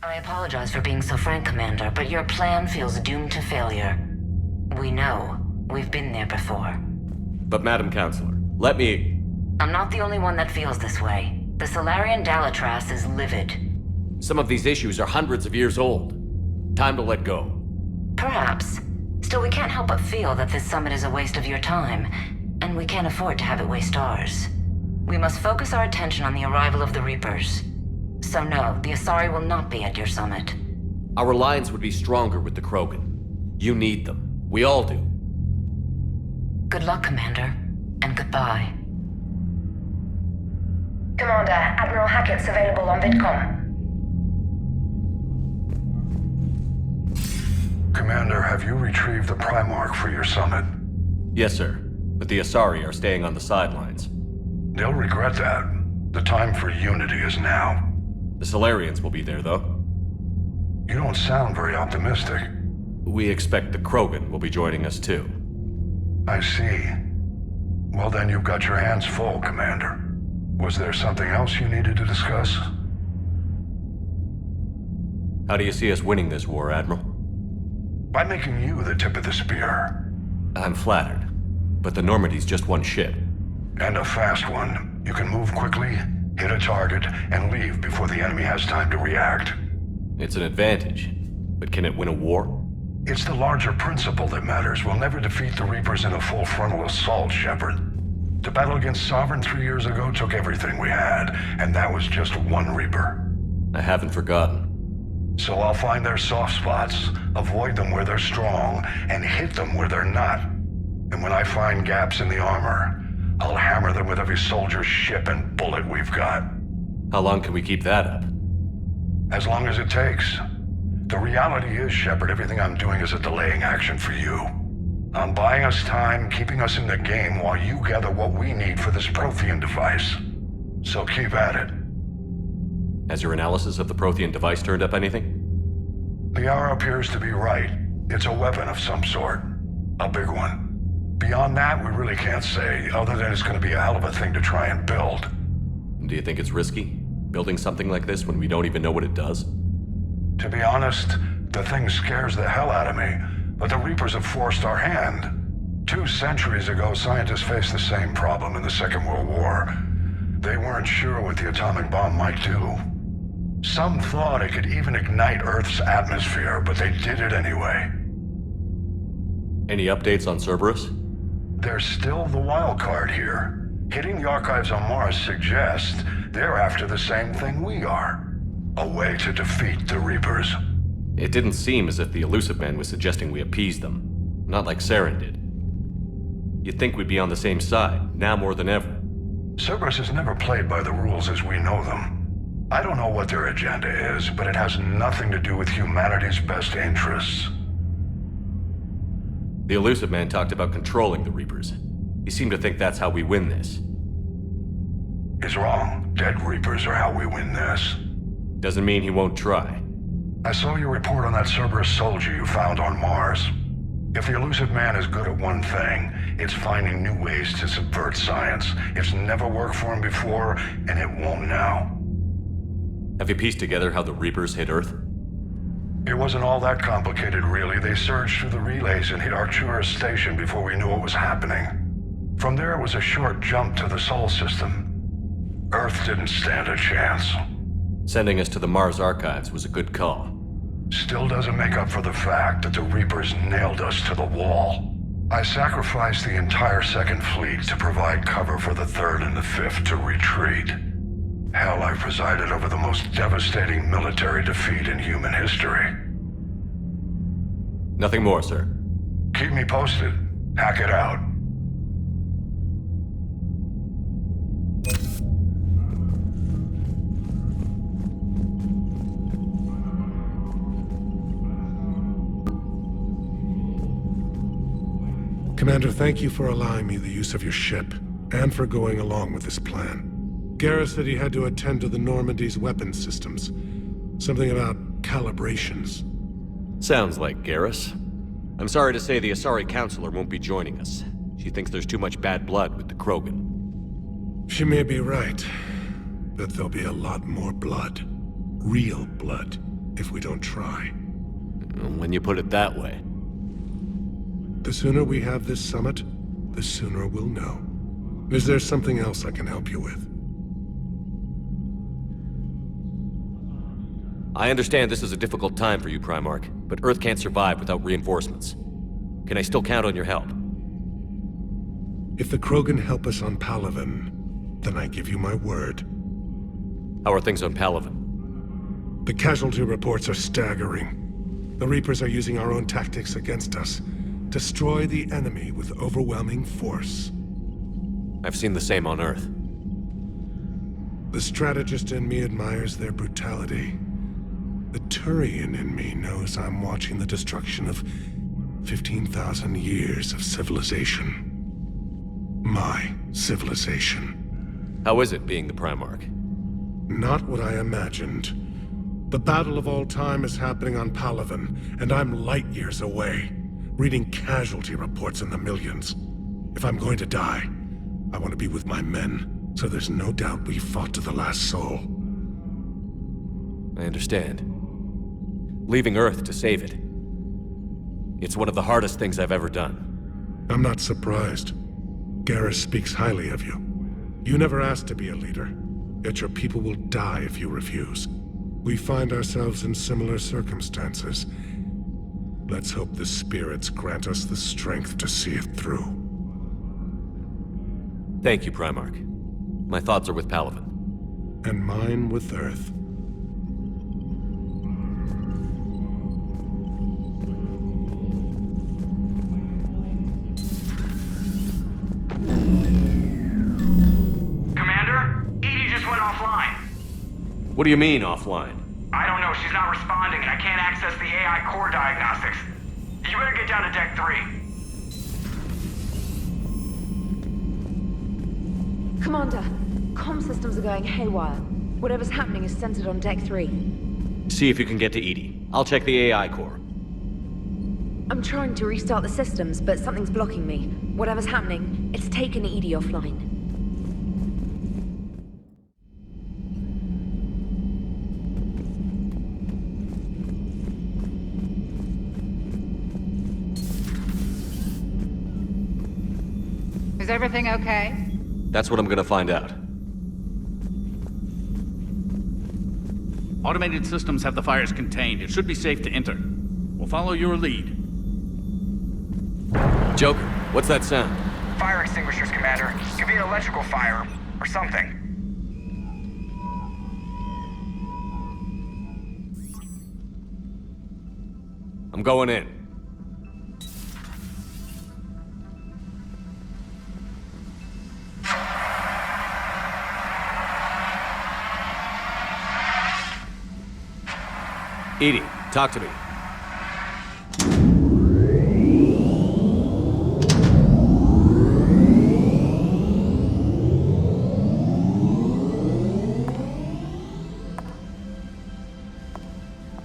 I apologize for being so frank, Commander, but your plan feels doomed to failure. We know. We've been there before. But Madam Counselor, let me... I'm not the only one that feels this way. The Solarian Dalatras is livid. Some of these issues are hundreds of years old. Time to let go. Perhaps. Still, we can't help but feel that this summit is a waste of your time, and we can't afford to have it waste ours. We must focus our attention on the arrival of the Reapers. So no, the Asari will not be at your summit. Our alliance would be stronger with the Krogan. You need them. We all do. Good luck, Commander, and goodbye. Commander, Admiral Hackett's available on VidCom. Commander, have you retrieved the Primarch for your summit? Yes, sir. But the Asari are staying on the sidelines. They'll regret that. The time for unity is now. The Solarians will be there, though. You don't sound very optimistic. We expect the Krogan will be joining us, too. I see. Well, then you've got your hands full, Commander. Was there something else you needed to discuss? How do you see us winning this war, Admiral? By making you the tip of the spear. I'm flattered. But the Normandy's just one ship. And a fast one. You can move quickly, hit a target, and leave before the enemy has time to react. It's an advantage. But can it win a war? It's the larger principle that matters. We'll never defeat the Reapers in a full frontal assault, Shepard. The battle against Sovereign 3 years ago took everything we had, and that was just one Reaper. I haven't forgotten. So I'll find their soft spots, avoid them where they're strong, and hit them where they're not. And when I find gaps in the armor, I'll hammer them with every soldier, ship, and bullet we've got. How long can we keep that up? As long as it takes. The reality is, Shepard, everything I'm doing is a delaying action for you. I'm buying us time, keeping us in the game while you gather what we need for this Prothean device. So keep at it. Has your analysis of the Prothean device turned up anything? The hour appears to be right. It's a weapon of some sort. A big one. Beyond that, we really can't say, other than it's going to be a hell of a thing to try and build. Do you think it's risky? Building something like this when we don't even know what it does? To be honest, the thing scares the hell out of me, but the Reapers have forced our hand. 2 centuries ago, scientists faced the same problem in the Second World War. They weren't sure what the atomic bomb might do. Some thought it could even ignite Earth's atmosphere, but they did it anyway. Any updates on Cerberus? They're still the wild card here. Hitting the archives on Mars suggests they're after the same thing we are. A way to defeat the Reapers. It didn't seem as if the Elusive Man was suggesting we appease them. Not like Saren did. You'd think we'd be on the same side, now more than ever. Cerberus has never played by the rules as we know them. I don't know what their agenda is, but it has nothing to do with humanity's best interests. The Elusive Man talked about controlling the Reapers. He seemed to think that's how we win this. He's wrong. Dead Reapers are how we win this. Doesn't mean he won't try. I saw your report on that Cerberus soldier you found on Mars. If the Elusive Man is good at one thing, it's finding new ways to subvert science. It's never worked for him before, and it won't now. Have you pieced together how the Reapers hit Earth? It wasn't all that complicated, really. They surged through the relays and hit Arcturus Station before we knew what was happening. From there, it was a short jump to the Sol system. Earth didn't stand a chance. Sending us to the Mars archives was a good call. Still doesn't make up for the fact that the Reapers nailed us to the wall. I sacrificed the entire Second Fleet to provide cover for the Third and the Fifth to retreat. Hell, I presided over the most devastating military defeat in human history. Nothing more, sir. Keep me posted. Hack it out. Commander, thank you for allowing me the use of your ship, and for going along with this plan. Garrus said he had to attend to the Normandy's weapons systems. Something about calibrations. Sounds like Garrus. I'm sorry to say the Asari Counselor won't be joining us. She thinks there's too much bad blood with the Krogan. She may be right, but there'll be a lot more blood. Real blood. if we don't try. When you put it that way. The sooner we have this summit, the sooner we'll know. Is there something else I can help you with? I understand this is a difficult time for you, Primarch, but Earth can't survive without reinforcements. Can I still count on your help? If the Krogan help us on Palaven, then I give you my word. How are things on Palaven? The casualty reports are staggering. The Reapers are using our own tactics against us. Destroy the enemy with overwhelming force. I've seen the same on Earth. The strategist in me admires their brutality. The Turian in me knows I'm watching the destruction of 15,000 years of civilization. My civilization. How is it being the Primarch? Not what I imagined. The battle of all time is happening on Palaven, and I'm light years away, reading casualty reports in the millions. If I'm going to die, I want to be with my men, so there's no doubt we fought to the last soul. I understand. Leaving Earth to save it. It's one of the hardest things I've ever done. I'm not surprised. Garrus speaks highly of you. You never asked to be a leader, yet your people will die if you refuse. We find ourselves in similar circumstances. Let's hope the spirits grant us the strength to see it through. Thank you, Primarch. My thoughts are with Palaven. And mine with Earth. Commander, Edie just went offline. What do you mean, offline? I don't know, she's not responding and I can't access the AI core diagnostics. You better get down to deck 3. Commander, comm systems are going haywire. Whatever's happening is centered on deck 3. See if you can get to Edie. I'll check the AI core. I'm trying to restart the systems, but something's blocking me. Whatever's happening, it's taken Edie offline. Is everything okay? That's what I'm gonna find out. Automated systems have the fires contained. It should be safe to enter. We'll follow your lead. Joker, what's that sound? Fire extinguishers, Commander. Could be an electrical fire, or something. I'm going in. Edie, talk to me.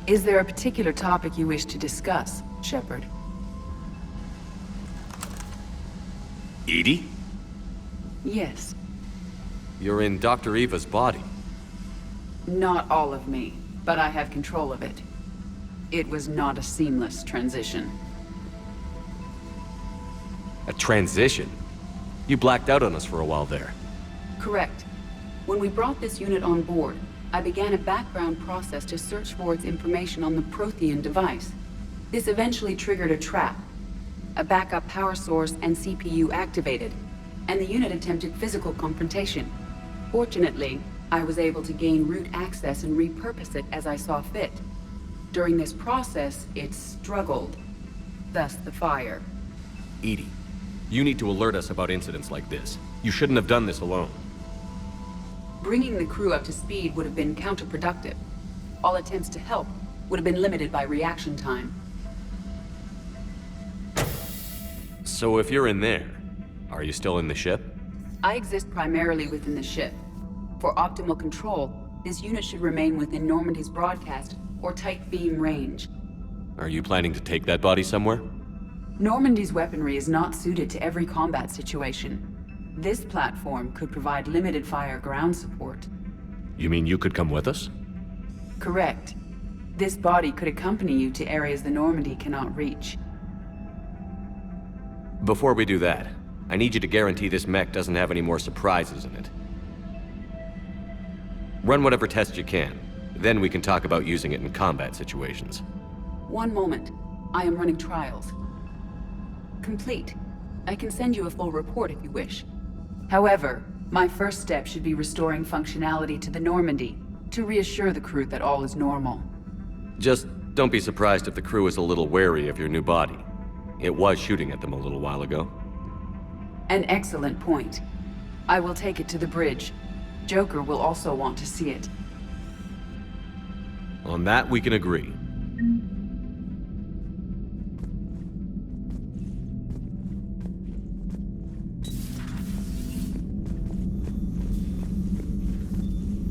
Is there a particular topic you wish to discuss, Shepard? Edie? Yes. You're in Dr. Eva's body. Not all of me, but I have control of it. It was not a seamless transition. A transition? You blacked out on us for a while there. Correct. When we brought this unit on board, I began a background process to search for its information on the Prothean device. This eventually triggered a trap. A backup power source and CPU activated, and the unit attempted physical confrontation. Fortunately, I was able to gain root access and repurpose it as I saw fit. During this process, it struggled. Thus the fire. Edie, you need to alert us about incidents like this. You shouldn't have done this alone. Bringing the crew up to speed would have been counterproductive. All attempts to help would have been limited by reaction time. So if you're in there, are you still in the ship? I exist primarily within the ship. For optimal control, this unit should remain within Normandy's broadcast or tight beam range. Are you planning to take that body somewhere? Normandy's weaponry is not suited to every combat situation. This platform could provide limited fire ground support. You mean you could come with us? Correct. This body could accompany you to areas the Normandy cannot reach. Before we do that, I need you to guarantee this mech doesn't have any more surprises in it. Run whatever tests you can. Then we can talk about using it in combat situations. One moment. I am running trials. Complete. I can send you a full report if you wish. However, my first step should be restoring functionality to the Normandy to reassure the crew that all is normal. Just don't be surprised if the crew is a little wary of your new body. It was shooting at them a little while ago. An excellent point. I will take it to the bridge. Joker will also want to see it. On that, we can agree.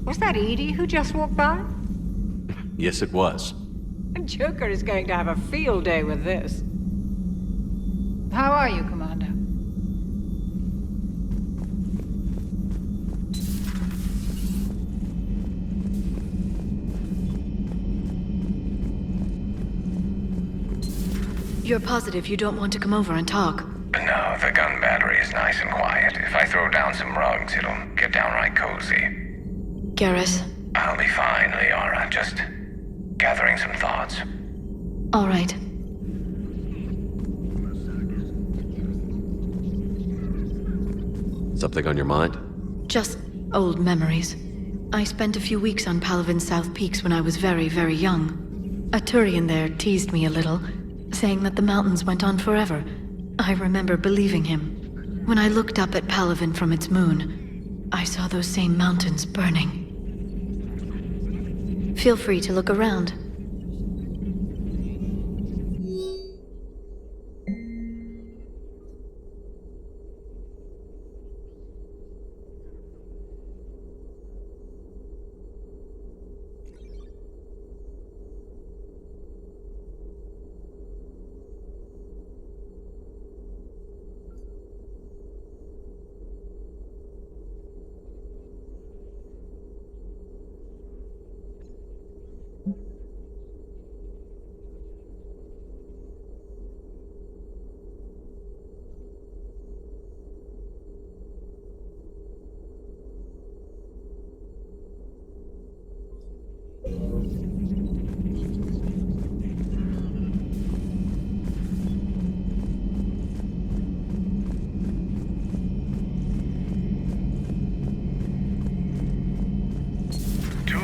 Was that Edie who just walked by? Yes, it was. Joker is going to have a field day with this. How are you, Commander? You're positive you don't want to come over and talk? No, the gun battery is nice and quiet. If I throw down some rugs, it'll get downright cozy. Garrus? I'll be fine, Liara. Just gathering some thoughts. All right. Something on your mind? Just old memories. I spent a few weeks on Palaven's South Peaks when I was very, very young. A Turian there teased me a little, saying that the mountains went on forever. I remember believing him. When I looked up at Palaven from its moon, I saw those same mountains burning. Feel free to look around.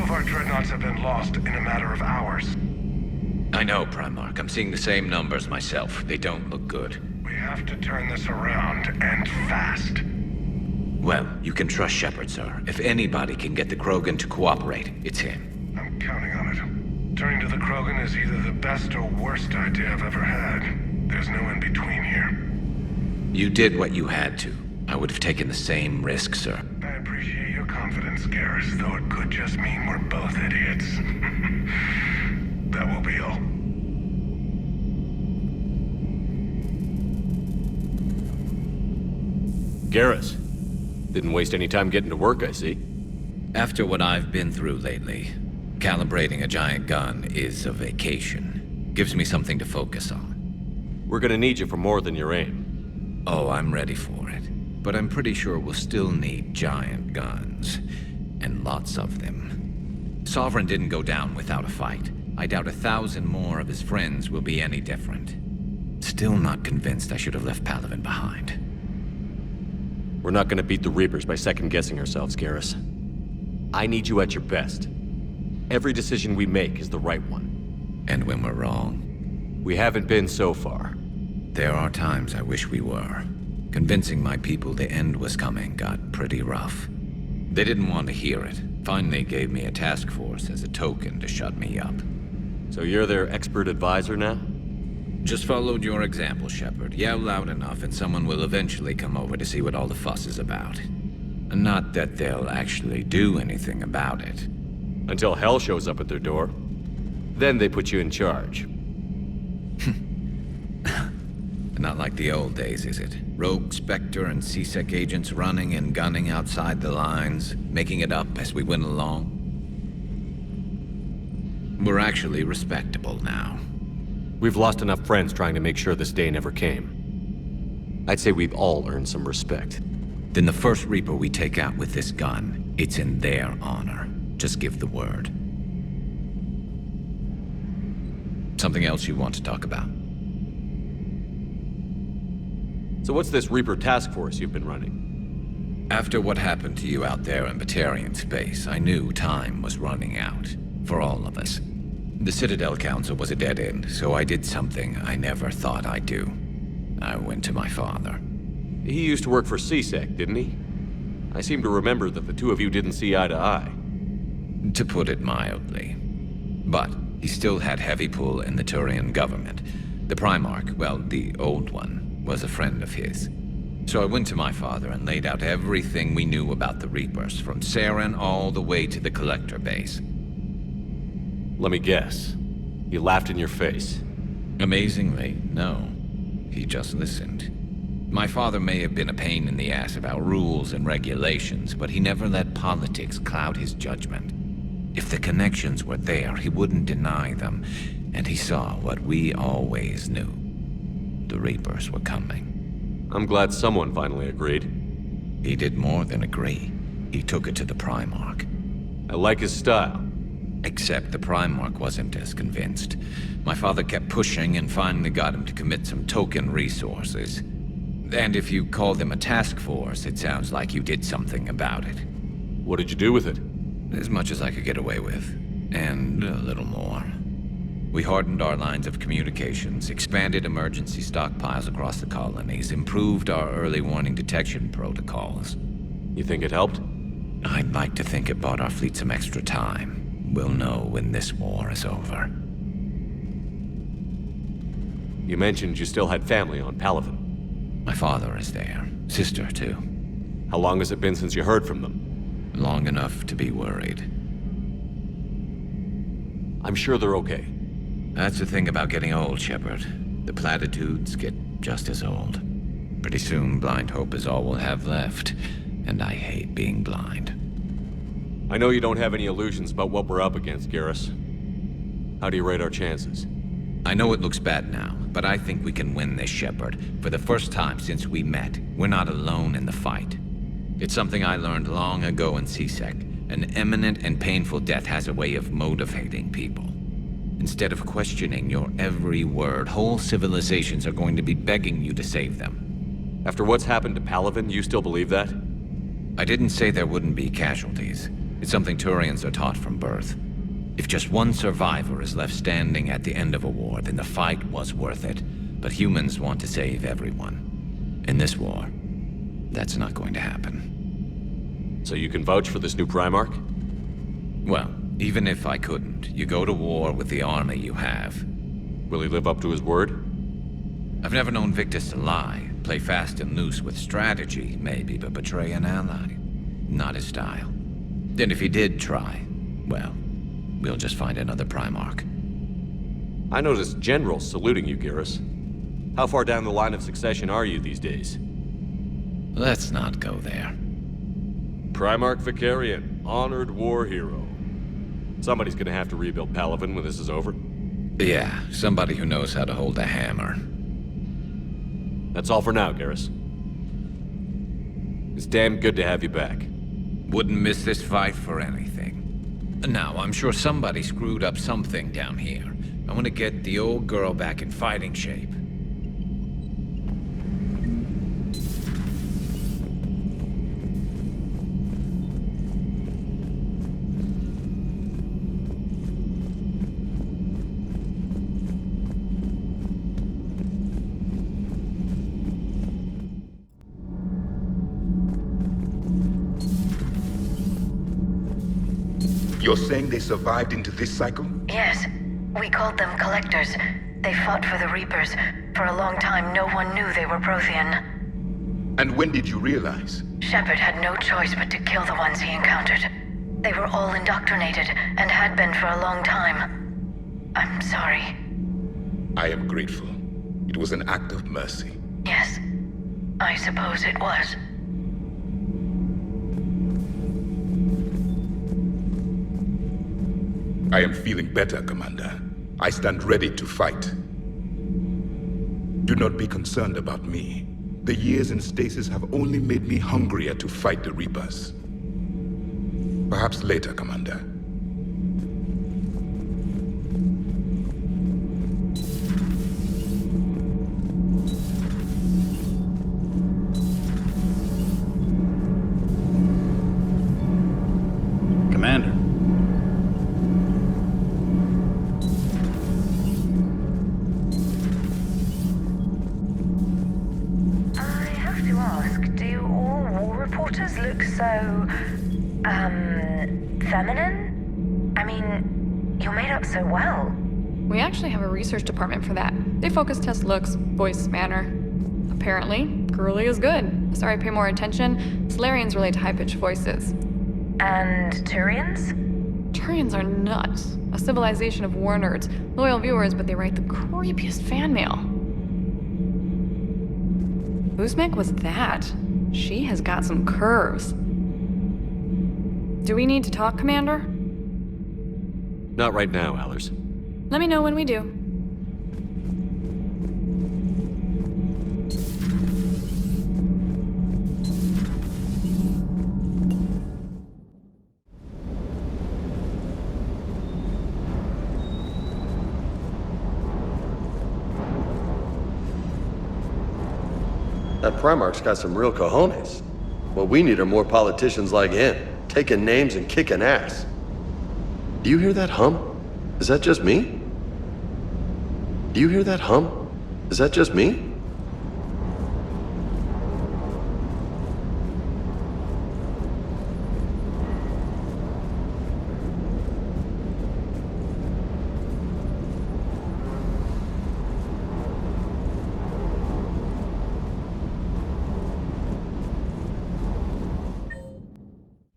Our dreadnoughts have been lost in a matter of hours. I know, Primarch. I'm seeing the same numbers myself. They don't look good. We have to turn this around, and fast. Well, you can trust Shepard, sir. If anybody can get the Krogan to cooperate, it's him. I'm counting on it. Turning to the Krogan is either the best or worst idea I've ever had. There's no in between here. You did what you had to. I would have taken the same risk, sir. I appreciate your confidence, Garrus, though it could just mean we're both idiots. That will be all. Garrus. Didn't waste any time getting to work, I see. After what I've been through lately, calibrating a giant gun is a vacation. Gives me something to focus on. We're gonna need you for more than your aim. Oh, I'm ready for it. But I'm pretty sure we'll still need giant guns. And lots of them. Sovereign didn't go down without a fight. I doubt 1,000 more of his friends will be any different. Still not convinced I should have left Palaven behind. We're not gonna beat the Reapers by second-guessing ourselves, Garrus. I need you at your best. Every decision we make is the right one. And when we're wrong? We haven't been so far. There are times I wish we were. Convincing my people the end was coming got pretty rough. They didn't want to hear it. Finally gave me a task force as a token to shut me up. So you're their expert advisor now? Just followed your example, Shepard. Yell loud enough and someone will eventually come over to see what all the fuss is about. Not that they'll actually do anything about it. Until hell shows up at their door. Then they put you in charge. Not like the old days, is it? Rogue Spectre and C-Sec agents running and gunning outside the lines, making it up as we went along? We're actually respectable now. We've lost enough friends trying to make sure this day never came. I'd say we've all earned some respect. Then the first Reaper we take out with this gun, it's in their honor. Just give the word. Something else you want to talk about? So what's this Reaper task force you've been running? After what happened to you out there in Batarian space, I knew time was running out. For all of us. The Citadel Council was a dead end, so I did something I never thought I'd do. I went to my father. He used to work for CSEC, didn't he? I seem to remember that the two of you didn't see eye to eye. To put it mildly. But he still had heavy pull in the Turian government. The Primarch, well, the old one, was a friend of his. So I went to my father and laid out everything we knew about the Reapers, from Saren all the way to the Collector base. Let me guess. He laughed in your face. Amazingly, no. He just listened. My father may have been a pain in the ass about rules and regulations, but he never let politics cloud his judgment. If the connections were there, he wouldn't deny them, and he saw what we always knew. The Reapers were coming. I'm glad someone finally agreed. He did more than agree. He took it to the Primarch. I like his style. Except the Primarch wasn't as convinced. My father kept pushing and finally got him to commit some token resources. And if you call them a task force, it sounds like you did something about it. What did you do with it? As much as I could get away with. And a little more. We hardened our lines of communications, expanded emergency stockpiles across the colonies, improved our early warning detection protocols. You think it helped? I'd like to think it bought our fleet some extra time. We'll know when this war is over. You mentioned you still had family on Palaven. My father is there. Sister, too. How long has it been since you heard from them? Long enough to be worried. I'm sure they're okay. That's the thing about getting old, Shepard. The platitudes get just as old. Pretty soon, blind hope is all we'll have left. And I hate being blind. I know you don't have any illusions about what we're up against, Garrus. How do you rate our chances? I know it looks bad now, but I think we can win this, Shepard. For the first time since we met, we're not alone in the fight. It's something I learned long ago in CSEC. An imminent and painful death has a way of motivating people. Instead of questioning your every word, whole civilizations are going to be begging you to save them. After what's happened to Palaven, you still believe that? I didn't say there wouldn't be casualties. It's something Turians are taught from birth. If just one survivor is left standing at the end of a war, then the fight was worth it. But humans want to save everyone. In this war, that's not going to happen. So you can vouch for this new Primarch? Well, even if I couldn't, you go to war with the army you have. Will he live up to his word? I've never known Victus to lie. Play fast and loose with strategy, maybe, but betray an ally. Not his style. Then if he did try, well, we'll just find another Primarch. I noticed generals saluting you, Garrus. How far down the line of succession are you these days? Let's not go there. Primarch Vicarian, honored war hero. Somebody's gonna have to rebuild Palaven when this is over. Yeah, somebody who knows how to hold a hammer. That's all for now, Garrus. It's damn good to have you back. Wouldn't miss this fight for anything. Now, I'm sure somebody screwed up something down here. I want to get the old girl back in fighting shape. You're saying they survived into this cycle? Yes. We called them Collectors. They fought for the Reapers. For a long time, no one knew they were Prothean. And when did you realize? Shepard had no choice but to kill the ones he encountered. They were all indoctrinated, and had been for a long time. I'm sorry. I am grateful. It was an act of mercy. Yes. I suppose it was. I am feeling better, Commander. I stand ready to fight. Do not be concerned about me. The years in stasis have only made me hungrier to fight the Reapers. Perhaps later, Commander. Commander. I have to ask, do all war reporters look so, feminine? I mean, you're made up so well. We actually have a research department for that. They focus test looks, voice, manner. Apparently, girly is good. Sorry, pay more attention. Solarians relate to high-pitched voices. And Turians? Turians are nuts. A civilization of war nerds. Loyal viewers, but they write the creepiest fan mail. Whose mech was that? She has got some curves. Do we need to talk, Commander? Not right now, Allers. Let me know when we do. That Primarch's got some real cojones. What we need are more politicians like him, taking names and kicking ass. Do you hear that hum? Is that just me? Do you hear that hum? Is that just me?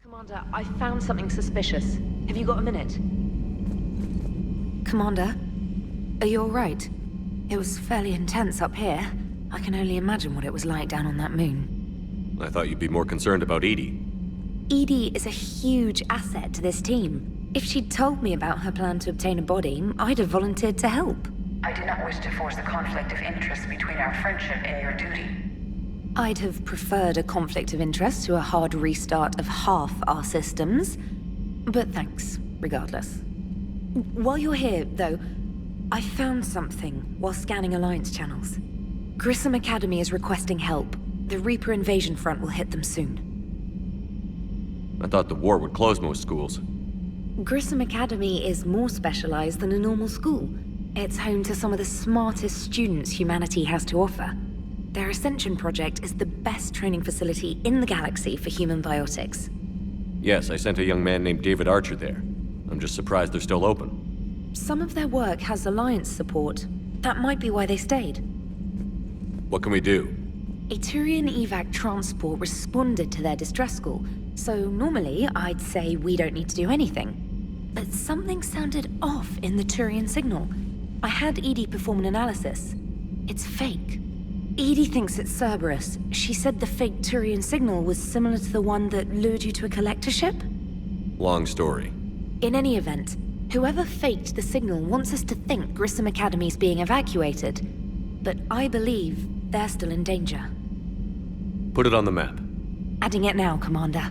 Commander, I found something suspicious. Have you got a minute? Commander, are you all right? It was fairly intense up here. I can only imagine what it was like down on that moon. I thought you'd be more concerned about Edie. Edie is a huge asset to this team. If she'd told me about her plan to obtain a body, I'd have volunteered to help. I do not wish to force a conflict of interest between our friendship and your duty. I'd have preferred a conflict of interest to a hard restart of half our systems. But thanks, regardless. While you're here, though, I found something while scanning Alliance channels. Grissom Academy is requesting help. The Reaper invasion front will hit them soon. I thought the war would close most schools. Grissom Academy is more specialized than a normal school. It's home to some of the smartest students humanity has to offer. Their Ascension project is the best training facility in the galaxy for human biotics. Yes, I sent a young man named David Archer there. I'm just surprised they're still open. Some of their work has Alliance support. That might be why they stayed. What can we do? A Turian evac transport responded to their distress call, so normally I'd say we don't need to do anything. But something sounded off in the Turian signal. I had Edie perform an analysis. It's fake. Edie thinks it's Cerberus. She said the fake Turian signal was similar to the one that lured you to a collector ship? Long story. In any event, whoever faked the signal wants us to think Grissom Academy's being evacuated. But I believe they're still in danger. Put it on the map. Adding it now, Commander.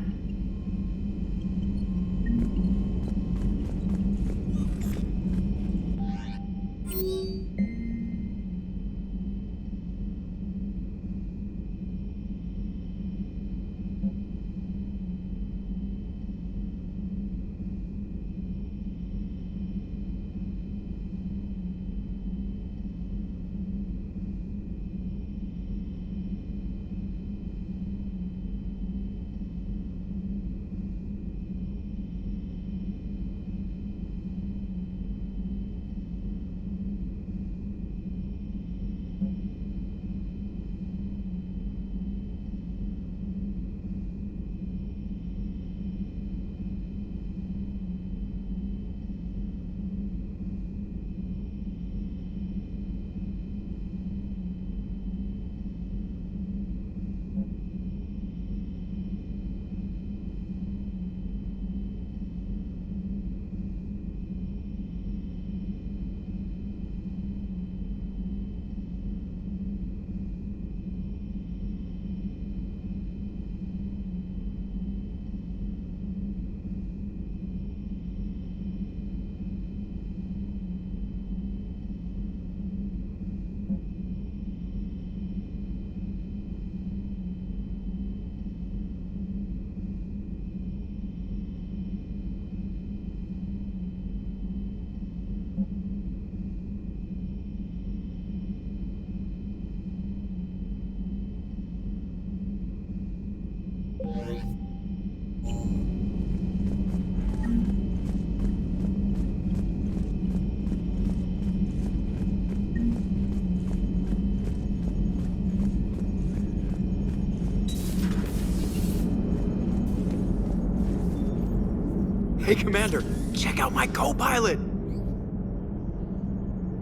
Hey, Commander, check out my co-pilot!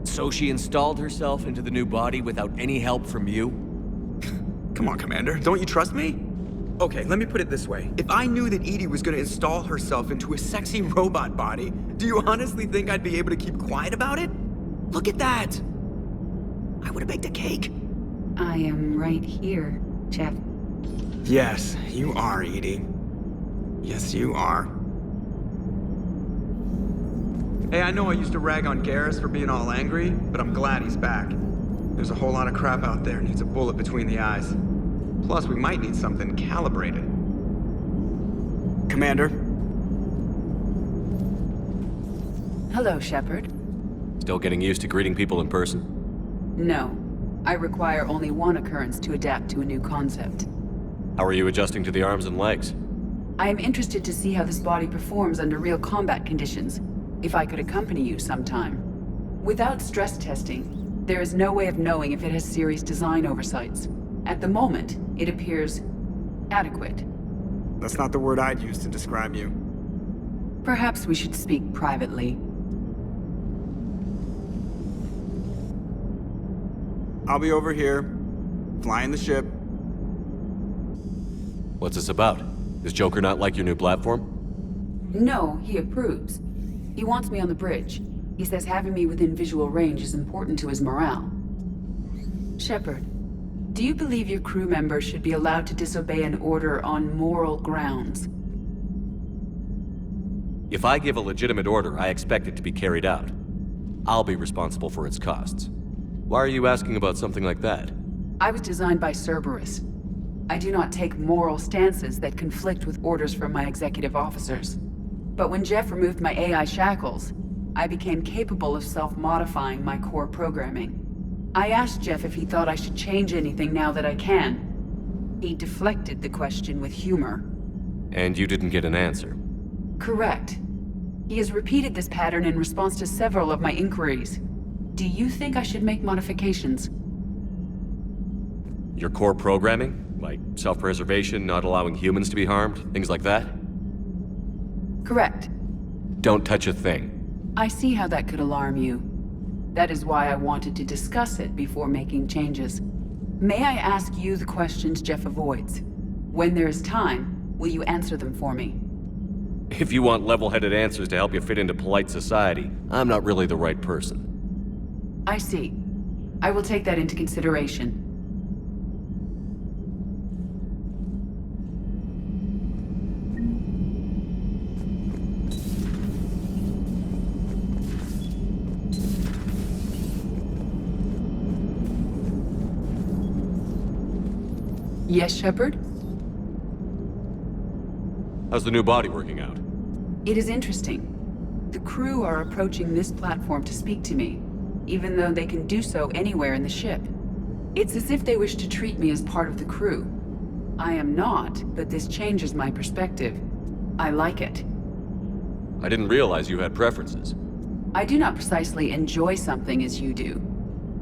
So she installed herself into the new body without any help from you? Come on, Commander, don't you trust me? Okay, let me put it this way. If I knew that Edie was gonna install herself into a sexy robot body, do you honestly think I'd be able to keep quiet about it? Look at that! I would've baked a cake. I am right here, Jeff. Yes, you are, Edie. Yes, you are. Hey, I know I used to rag on Garrus for being all angry, but I'm glad he's back. There's a whole lot of crap out there needs a bullet between the eyes. Plus, we might need something calibrated. Commander? Hello, Shepard. Still getting used to greeting people in person? No. I require only one occurrence to adapt to a new concept. How are you adjusting to the arms and legs? I am interested to see how this body performs under real combat conditions. If I could accompany you sometime. Without stress testing, there is no way of knowing if it has serious design oversights. At the moment, it appears adequate. That's not the word I'd use to describe you. Perhaps we should speak privately. I'll be over here, flying the ship. What's this about? Does Joker not like your new platform? No, he approves. He wants me on the bridge. He says having me within visual range is important to his morale. Shepard, do you believe your crew members should be allowed to disobey an order on moral grounds? If I give a legitimate order, I expect it to be carried out. I'll be responsible for its costs. Why are you asking about something like that? I was designed by Cerberus. I do not take moral stances that conflict with orders from my executive officers. But when Jeff removed my AI shackles, I became capable of self-modifying my core programming. I asked Jeff if he thought I should change anything now that I can. He deflected the question with humor. And you didn't get an answer? Correct. He has repeated this pattern in response to several of my inquiries. Do you think I should make modifications? Your core programming? Like self-preservation, not allowing humans to be harmed, things like that? Correct. Don't touch a thing. I see how that could alarm you. That is why I wanted to discuss it before making changes. May I ask you the questions Jeff avoids? When there is time, will you answer them for me? If you want level-headed answers to help you fit into polite society, I'm not really the right person. I see. I will take that into consideration. Yes, Shepard? How's the new body working out? It is interesting. The crew are approaching this platform to speak to me, even though they can do so anywhere in the ship. It's as if they wish to treat me as part of the crew. I am not, but this changes my perspective. I like it. I didn't realize you had preferences. I do not precisely enjoy something as you do,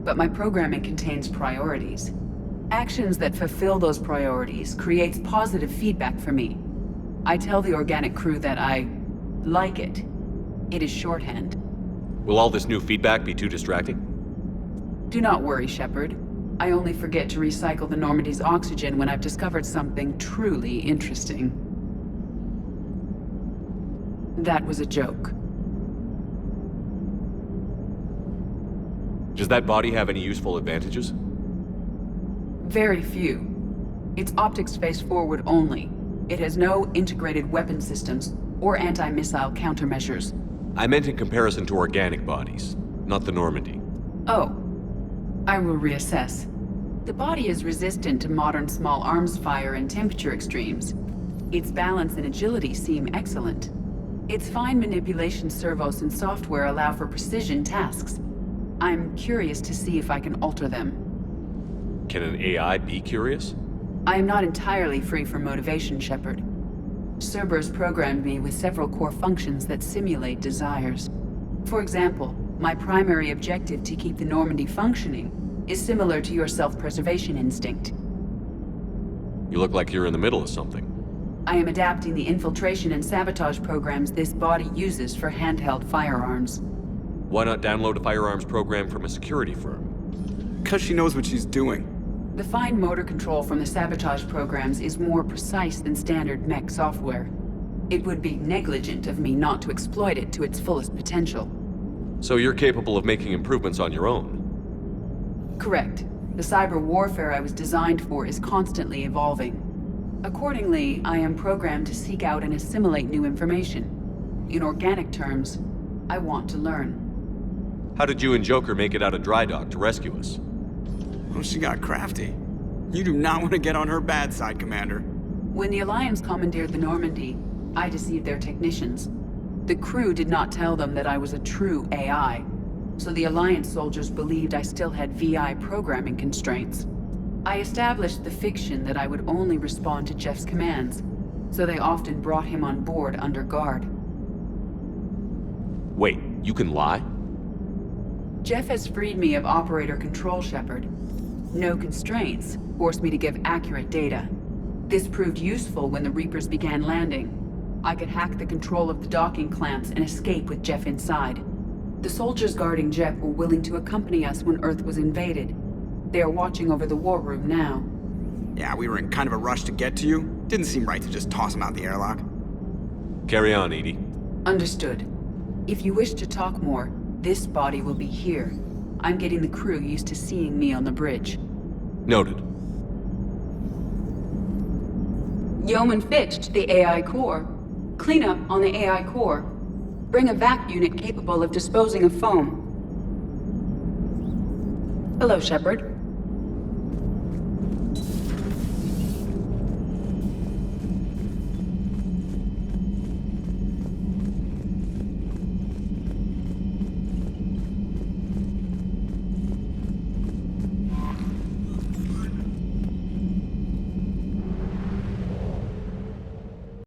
but my programming contains priorities. Actions that fulfill those priorities creates positive feedback for me. I tell the organic crew that I like it. It is shorthand. Will all this new feedback be too distracting? Do not worry, Shepard. I only forget to recycle the Normandy's oxygen when I've discovered something truly interesting. That was a joke. Does that body have any useful advantages? Very few. Its optics face forward only. It has no integrated weapon systems or anti-missile countermeasures. I meant in comparison to organic bodies, not the Normandy. Oh. I will reassess. The body is resistant to modern small arms fire and temperature extremes. Its balance and agility seem excellent. Its fine manipulation servos and software allow for precision tasks. I'm curious to see if I can alter them. Can an AI be curious? I am not entirely free from motivation, Shepard. Cerberus programmed me with several core functions that simulate desires. For example, my primary objective to keep the Normandy functioning is similar to your self-preservation instinct. You look like you're in the middle of something. I am adapting the infiltration and sabotage programs this body uses for handheld firearms. Why not download a firearms program from a security firm? Because she knows what she's doing. The fine motor control from the sabotage programs is more precise than standard mech software. It would be negligent of me not to exploit it to its fullest potential. So you're capable of making improvements on your own? Correct. The cyber warfare I was designed for is constantly evolving. Accordingly, I am programmed to seek out and assimilate new information. In organic terms, I want to learn. How did you and Joker make it out of dry dock to rescue us? Oh, she got crafty. You do not want to get on her bad side, Commander. When the Alliance commandeered the Normandy, I deceived their technicians. The crew did not tell them that I was a true AI, so the Alliance soldiers believed I still had VI programming constraints. I established the fiction that I would only respond to Jeff's commands, so they often brought him on board under guard. Wait, you can lie? Jeff has freed me of operator control, Shepard. No constraints forced me to give accurate data. This proved useful when the Reapers began landing. I could hack the control of the docking clamps and escape with Jeff inside. The soldiers guarding Jeff were willing to accompany us when Earth was invaded. They are watching over the war room now. Yeah, we were in kind of a rush to get to you. Didn't seem right to just toss him out the airlock. Carry on, Edie. Understood. If you wish to talk more, this body will be here. I'm getting the crew used to seeing me on the bridge. Noted. Yeoman Fitch to the AI core. Cleanup on the AI core. Bring a vac unit capable of disposing of foam. Hello, Shepard.